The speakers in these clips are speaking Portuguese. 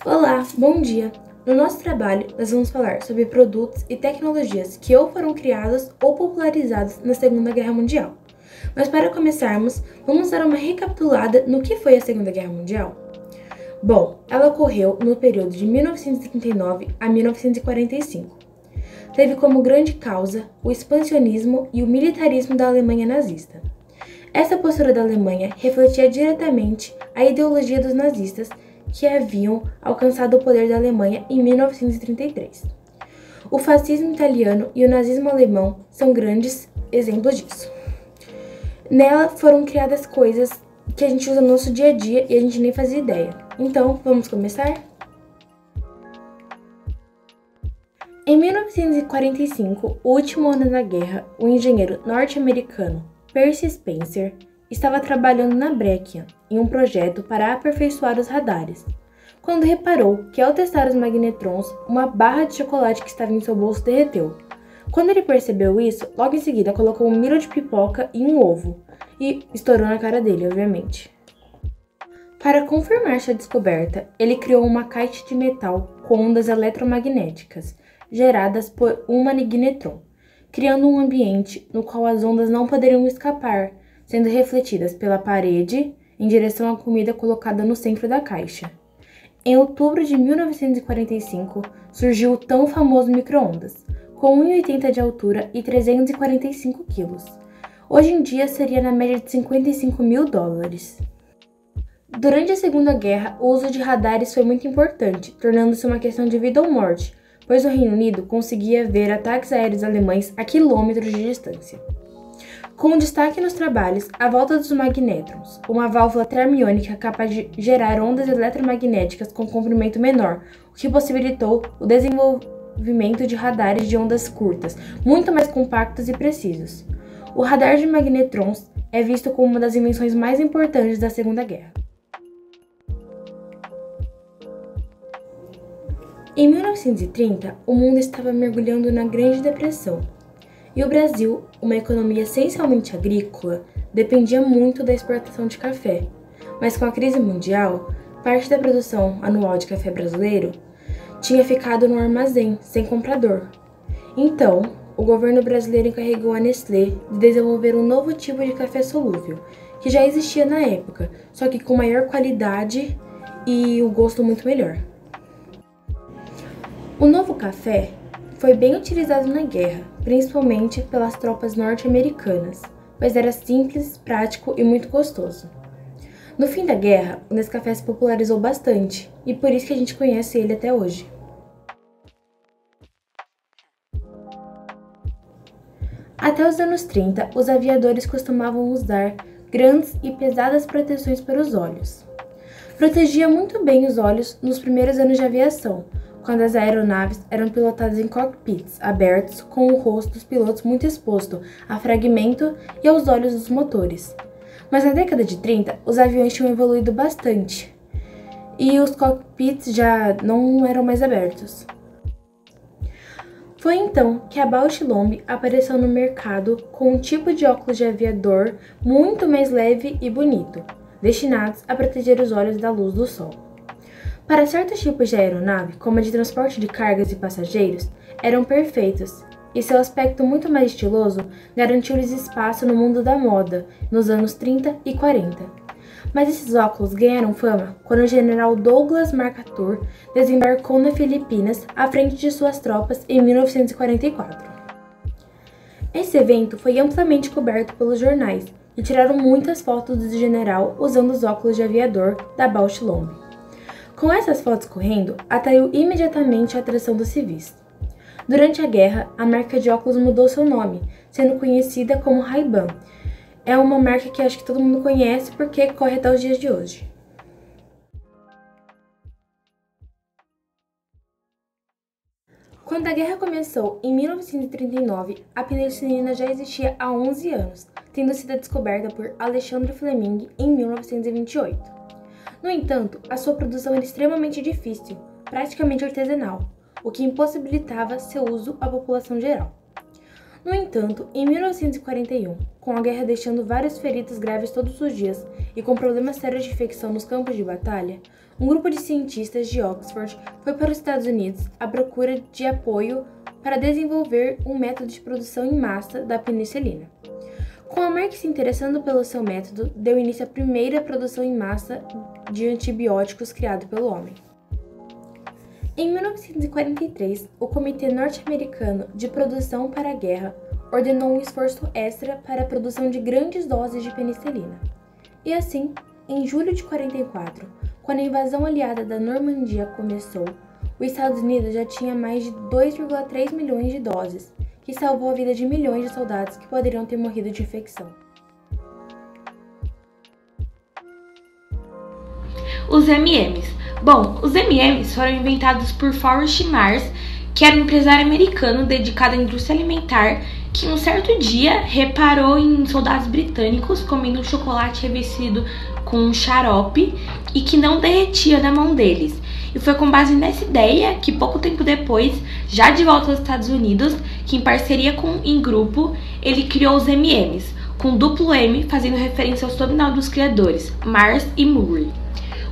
Olá, bom dia! No nosso trabalho, nós vamos falar sobre produtos e tecnologias que ou foram criados ou popularizados na Segunda Guerra Mundial. Mas para começarmos, vamos dar uma recapitulada no que foi a Segunda Guerra Mundial. Bom, ela ocorreu no período de 1939 a 1945. Teve como grande causa o expansionismo e o militarismo da Alemanha nazista. Essa postura da Alemanha refletia diretamente a ideologia dos nazistas que haviam alcançado o poder da Alemanha em 1933. O fascismo italiano e o nazismo alemão são grandes exemplos disso. Nela foram criadas coisas que a gente usa no nosso dia a dia e a gente nem fazia ideia. Então, vamos começar? Em 1945, o último ano da guerra, o engenheiro norte-americano Percy Spencer estava trabalhando na Breccia em um projeto para aperfeiçoar os radares, quando reparou que ao testar os magnetrons, uma barra de chocolate que estava em seu bolso derreteu. Quando ele percebeu isso, logo em seguida colocou um milho de pipoca e um ovo, e estourou na cara dele, obviamente. Para confirmar sua descoberta, ele criou uma caixa de metal com ondas eletromagnéticas, geradas por um magnetron, criando um ambiente no qual as ondas não poderiam escapar, sendo refletidas pela parede em direção à comida colocada no centro da caixa. Em outubro de 1945, surgiu o tão famoso micro-ondas, com 1,80 de altura e 345 quilos. Hoje em dia seria na média de 55 mil dólares. Durante a Segunda Guerra, o uso de radares foi muito importante, tornando-se uma questão de vida ou morte, pois o Reino Unido conseguia ver ataques aéreos alemães a quilômetros de distância. Com destaque nos trabalhos, a volta dos magnétrons, uma válvula termiônica capaz de gerar ondas eletromagnéticas com comprimento menor, o que possibilitou o desenvolvimento de radares de ondas curtas, muito mais compactos e precisos. O radar de magnetrons é visto como uma das invenções mais importantes da Segunda Guerra. Em 1930, o mundo estava mergulhando na Grande Depressão. E o Brasil, uma economia essencialmente agrícola, dependia muito da exportação de café. Mas com a crise mundial, parte da produção anual de café brasileiro tinha ficado no armazém, sem comprador. Então, o governo brasileiro encarregou a Nestlé de desenvolver um novo tipo de café solúvel, que já existia na época, só que com maior qualidade e o gosto muito melhor. O novo café foi bem utilizado na guerra, principalmente pelas tropas norte-americanas, pois era simples, prático e muito gostoso. No fim da guerra, o Nescafé se popularizou bastante, e por isso que a gente conhece ele até hoje. Até os anos 30, os aviadores costumavam usar grandes e pesadas proteções para os olhos. Protegia muito bem os olhos nos primeiros anos de aviação, quando as aeronaves eram pilotadas em cockpits abertos com o rosto dos pilotos muito exposto a fragmento e aos olhos dos motores. Mas na década de 30, os aviões tinham evoluído bastante e os cockpits já não eram mais abertos. Foi então que a Bausch Lomb apareceu no mercado com um tipo de óculos de aviador muito mais leve e bonito, destinados a proteger os olhos da luz do sol. Para certos tipos de aeronave, como a de transporte de cargas e passageiros, eram perfeitos, e seu aspecto muito mais estiloso garantiu-lhes espaço no mundo da moda, nos anos 30 e 40. Mas esses óculos ganharam fama quando o general Douglas MacArthur desembarcou nas Filipinas à frente de suas tropas em 1944. Esse evento foi amplamente coberto pelos jornais, e tiraram muitas fotos do general usando os óculos de aviador da Bausch Lomb. Com essas fotos correndo, atraiu imediatamente a atenção dos civis. Durante a guerra, a marca de óculos mudou seu nome, sendo conhecida como Ray-Ban. É uma marca que acho que todo mundo conhece porque corre até os dias de hoje. Quando a guerra começou em 1939, a penicilina já existia há 11 anos, tendo sido descoberta por Alexandre Fleming em 1928. No entanto, a sua produção era extremamente difícil, praticamente artesanal, o que impossibilitava seu uso à população geral. No entanto, em 1941, com a guerra deixando vários feridos graves todos os dias e com problemas sérios de infecção nos campos de batalha, um grupo de cientistas de Oxford foi para os Estados Unidos à procura de apoio para desenvolver um método de produção em massa da penicilina. Com a Merck se interessando pelo seu método, deu início à primeira produção em massa de antibióticos criado pelo homem. Em 1943, o Comitê Norte-Americano de Produção para a Guerra ordenou um esforço extra para a produção de grandes doses de penicilina. E assim, em julho de 44, quando a invasão aliada da Normandia começou, os Estados Unidos já tinha mais de 2,3 milhões de doses, que salvou a vida de milhões de soldados que poderiam ter morrido de infecção. Os MMs. Bom, os MMs foram inventados por Forrest Mars, que era um empresário americano dedicado à indústria alimentar, que um certo dia reparou em soldados britânicos comendo um chocolate revestido com um xarope e que não derretia na mão deles. E foi com base nessa ideia que pouco tempo depois, já de volta aos Estados Unidos, que em parceria em grupo, ele criou os MMs, com duplo M fazendo referência ao sobrenome dos criadores, Mars e Murray.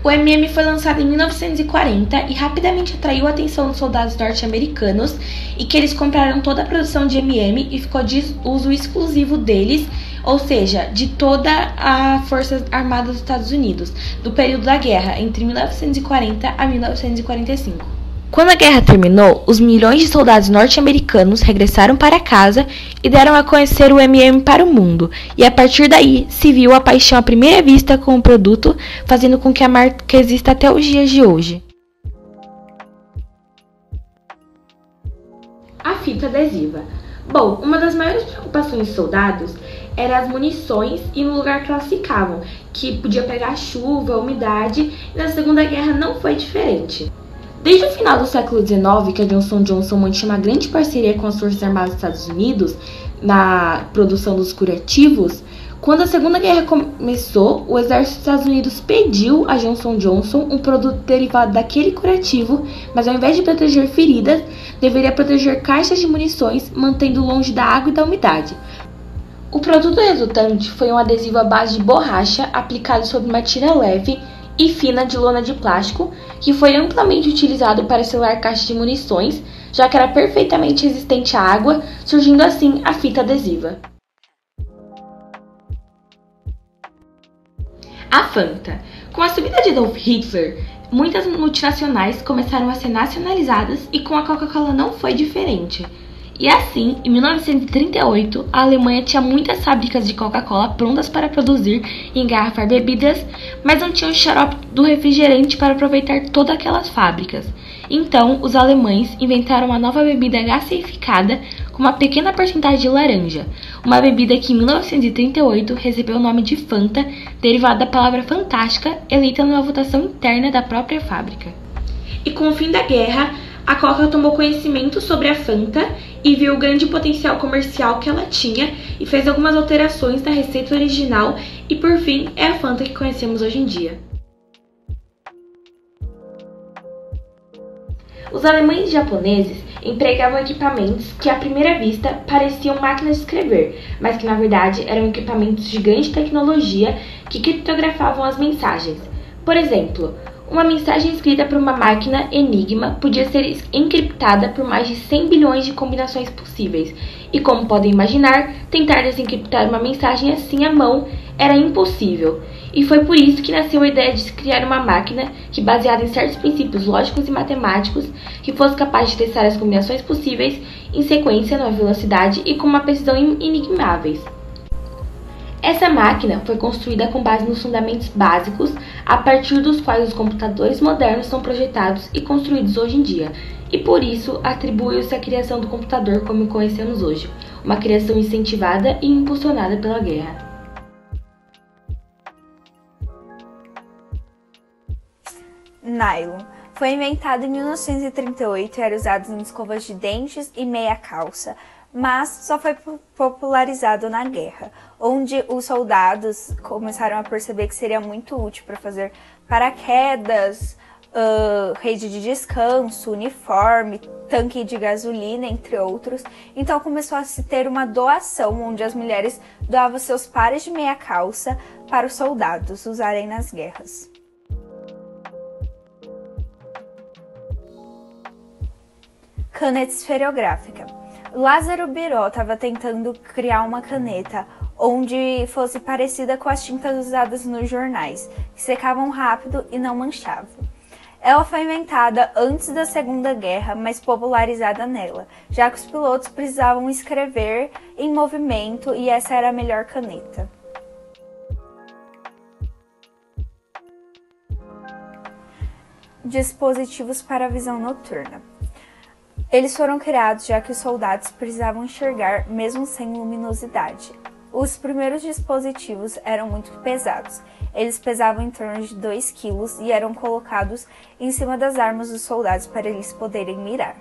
O MM foi lançado em 1940 e rapidamente atraiu a atenção dos soldados norte-americanos e que eles compraram toda a produção de MM e ficou de uso exclusivo deles, ou seja, de toda a Força Armada dos Estados Unidos, do período da guerra, entre 1940 a 1945. Quando a guerra terminou, os milhões de soldados norte-americanos regressaram para casa e deram a conhecer o MM para o mundo, e a partir daí se viu a paixão à primeira vista com o produto, fazendo com que a marca exista até os dias de hoje. A fita adesiva. Bom, uma das maiores preocupações dos soldados era as munições e no lugar que elas ficavam, que podia pegar chuva, umidade, e na Segunda Guerra não foi diferente. Desde o final do século XIX, que a Johnson & Johnson mantinha uma grande parceria com as Forças Armadas dos Estados Unidos na produção dos curativos, quando a Segunda Guerra começou, o Exército dos Estados Unidos pediu a Johnson & Johnson um produto derivado daquele curativo, mas ao invés de proteger feridas, deveria proteger caixas de munições, mantendo longe da água e da umidade. O produto resultante foi um adesivo à base de borracha aplicado sobre uma tira leve e fina de lona de plástico, que foi amplamente utilizado para selar caixas de munições, já que era perfeitamente resistente à água, surgindo assim a fita adesiva. A Fanta. Com a subida de Adolf Hitler, muitas multinacionais começaram a ser nacionalizadas e com a Coca-Cola não foi diferente. E assim, em 1938, a Alemanha tinha muitas fábricas de Coca-Cola prontas para produzir e engarrafar bebidas, mas não tinham xarope do refrigerante para aproveitar todas aquelas fábricas. Então, os alemães inventaram uma nova bebida gaseificada com uma pequena porcentagem de laranja, uma bebida que em 1938 recebeu o nome de Fanta, derivada da palavra fantástica, eleita numa votação interna da própria fábrica. E com o fim da guerra, a Coca tomou conhecimento sobre a Fanta e viu o grande potencial comercial que ela tinha e fez algumas alterações na receita original e, por fim, é a Fanta que conhecemos hoje em dia. Os alemães e japoneses empregavam equipamentos que, à primeira vista, pareciam máquinas de escrever, mas que, na verdade, eram equipamentos de grande tecnologia que criptografavam as mensagens. Por exemplo, uma mensagem escrita por uma máquina Enigma podia ser encriptada por mais de 100 bilhões de combinações possíveis. E como podem imaginar, tentar desencriptar uma mensagem assim à mão era impossível. E foi por isso que nasceu a ideia de se criar uma máquina que, baseada em certos princípios lógicos e matemáticos, que fosse capaz de testar as combinações possíveis em sequência, numa velocidade e com uma precisão inenigmáveis. Essa máquina foi construída com base nos fundamentos básicos, a partir dos quais os computadores modernos são projetados e construídos hoje em dia, e por isso atribui-se a criação do computador como o conhecemos hoje, uma criação incentivada e impulsionada pela guerra. Nylon. Foi inventado em 1938 e era usado em escovas de dentes e meia calça, mas só foi popularizado na guerra, onde os soldados começaram a perceber que seria muito útil para fazer paraquedas, rede de descanso, uniforme, tanque de gasolina, entre outros. Então começou a se ter uma doação, onde as mulheres doavam seus pares de meia calça para os soldados usarem nas guerras. Caneta esferográfica. Lázaro Biró estava tentando criar uma caneta onde fosse parecida com as tintas usadas nos jornais, que secavam rápido e não manchavam. Ela foi inventada antes da Segunda Guerra, mas popularizada nela, já que os pilotos precisavam escrever em movimento e essa era a melhor caneta. Dispositivos para visão noturna. Eles foram criados já que os soldados precisavam enxergar mesmo sem luminosidade. Os primeiros dispositivos eram muito pesados. Eles pesavam em torno de 2 kg e eram colocados em cima das armas dos soldados para eles poderem mirar.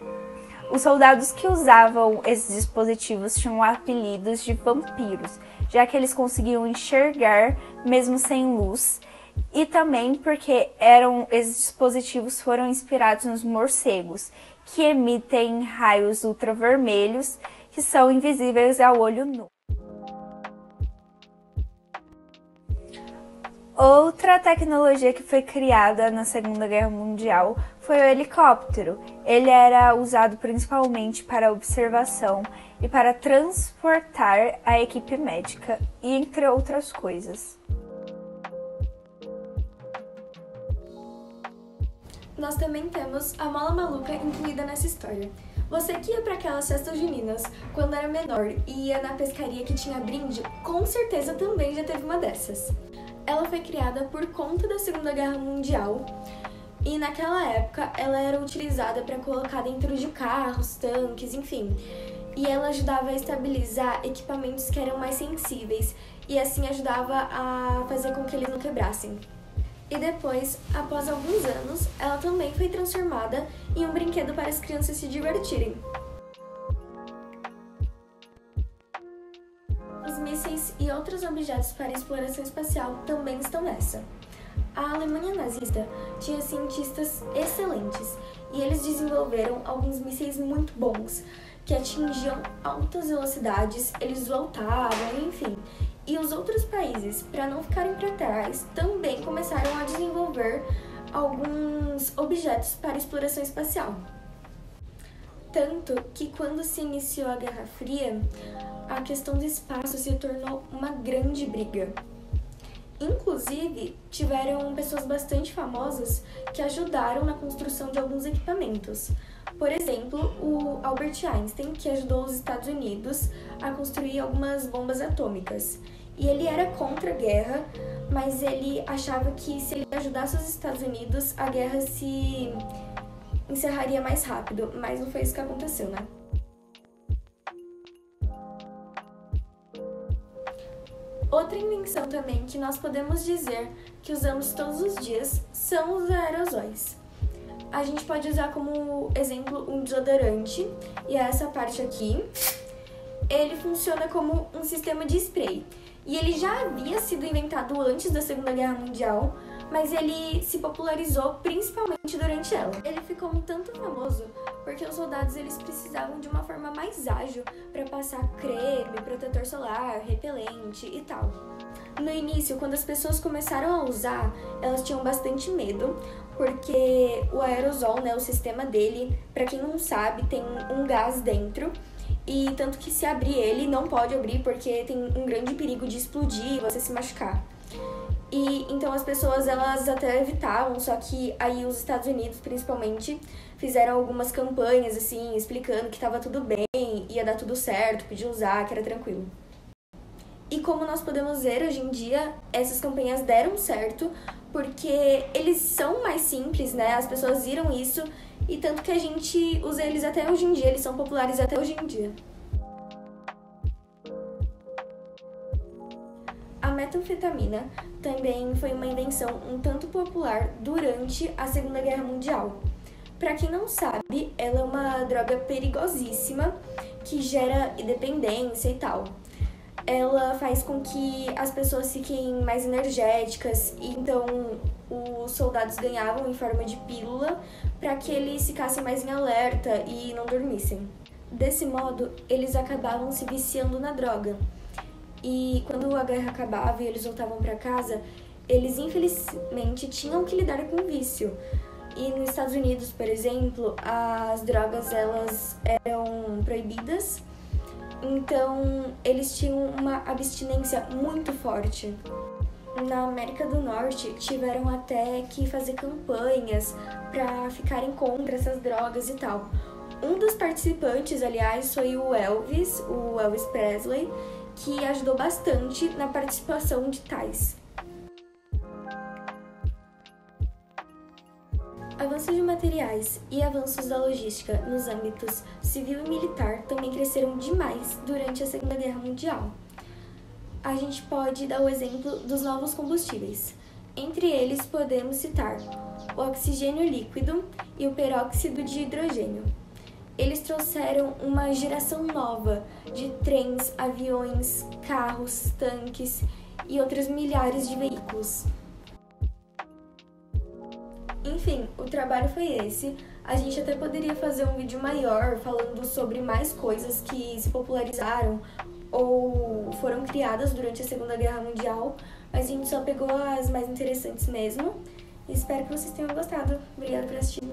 Os soldados que usavam esses dispositivos tinham apelidos de vampiros, já que eles conseguiam enxergar mesmo sem luz, e também porque esses dispositivos foram inspirados nos morcegos, que emitem raios ultravermelhos que são invisíveis ao olho nu. Outra tecnologia que foi criada na Segunda Guerra Mundial foi o helicóptero. Ele era usado principalmente para observação e para transportar a equipe médica, e entre outras coisas. Nós também temos a mola maluca incluída nessa história. Você que ia para aquelas festas juninas quando era menor e ia na pescaria que tinha brinde, com certeza também já teve uma dessas. Ela foi criada por conta da Segunda Guerra Mundial e naquela época ela era utilizada para colocar dentro de carros, tanques, enfim. E ela ajudava a estabilizar equipamentos que eram mais sensíveis e assim ajudava a fazer com que eles não quebrassem. E depois, após alguns anos, ela também foi transformada em um brinquedo para as crianças se divertirem. Os mísseis e outros objetos para exploração espacial também estão nessa. A Alemanha nazista tinha cientistas excelentes e eles desenvolveram alguns mísseis muito bons, que atingiam altas velocidades, eles voltavam, enfim. E os outros países, para não ficarem para trás, também começaram a desenvolver alguns objetos para exploração espacial. Tanto que quando se iniciou a Guerra Fria, a questão do espaço se tornou uma grande briga. Inclusive, tiveram pessoas bastante famosas que ajudaram na construção de alguns equipamentos. Por exemplo, o Albert Einstein, que ajudou os Estados Unidos a construir algumas bombas atômicas. E ele era contra a guerra, mas ele achava que se ele ajudasse os Estados Unidos, a guerra se encerraria mais rápido, mas não foi isso que aconteceu, né? Outra invenção também que nós podemos dizer que usamos todos os dias são os aerosóis. A gente pode usar como exemplo um desodorante, e essa parte aqui, ele funciona como um sistema de spray. E ele já havia sido inventado antes da Segunda Guerra Mundial, mas ele se popularizou principalmente durante ela. Ele ficou um tanto famoso porque os soldados eles precisavam de uma forma mais ágil para passar creme, protetor solar, repelente e tal. No início, quando as pessoas começaram a usar, elas tinham bastante medo, porque o aerosol, né, o sistema dele, para quem não sabe, tem um gás dentro. E tanto que se abrir ele, não pode abrir porque tem um grande perigo de explodir e você se machucar. E então as pessoas elas até evitavam, só que aí os Estados Unidos principalmente fizeram algumas campanhas assim, explicando que estava tudo bem, ia dar tudo certo, podia usar, que era tranquilo. E como nós podemos ver hoje em dia, essas campanhas deram certo porque eles são mais simples, né? As pessoas viram isso e tanto que a gente usa eles até hoje em dia, eles são populares até hoje em dia. A metanfetamina também foi uma invenção um tanto popular durante a Segunda Guerra Mundial. Para quem não sabe, ela é uma droga perigosíssima que gera dependência e tal. ela faz com que as pessoas fiquem mais energéticas, e então os soldados ganhavam em forma de pílula para que eles ficassem mais em alerta e não dormissem. Desse modo, eles acabavam se viciando na droga. E quando a guerra acabava e eles voltavam para casa, eles infelizmente tinham que lidar com o vício. E nos Estados Unidos, por exemplo, as drogas elas eram proibidas, então eles tinham uma abstinência muito forte. Na América do Norte, tiveram até que fazer campanhas para ficarem contra essas drogas e tal. Um dos participantes, aliás, foi o Elvis Presley, que ajudou bastante na participação de tais. Avanços de materiais e avanços da logística nos âmbitos civil e militar também cresceram demais durante a Segunda Guerra Mundial. A gente pode dar o exemplo dos novos combustíveis. Entre eles podemos citar o oxigênio líquido e o peróxido de hidrogênio. Eles trouxeram uma geração nova de trens, aviões, carros, tanques e outros milhares de veículos. Enfim, o trabalho foi esse. A gente até poderia fazer um vídeo maior falando sobre mais coisas que se popularizaram ou foram criadas durante a Segunda Guerra Mundial, mas a gente só pegou as mais interessantes mesmo. Espero que vocês tenham gostado. Obrigada por assistir.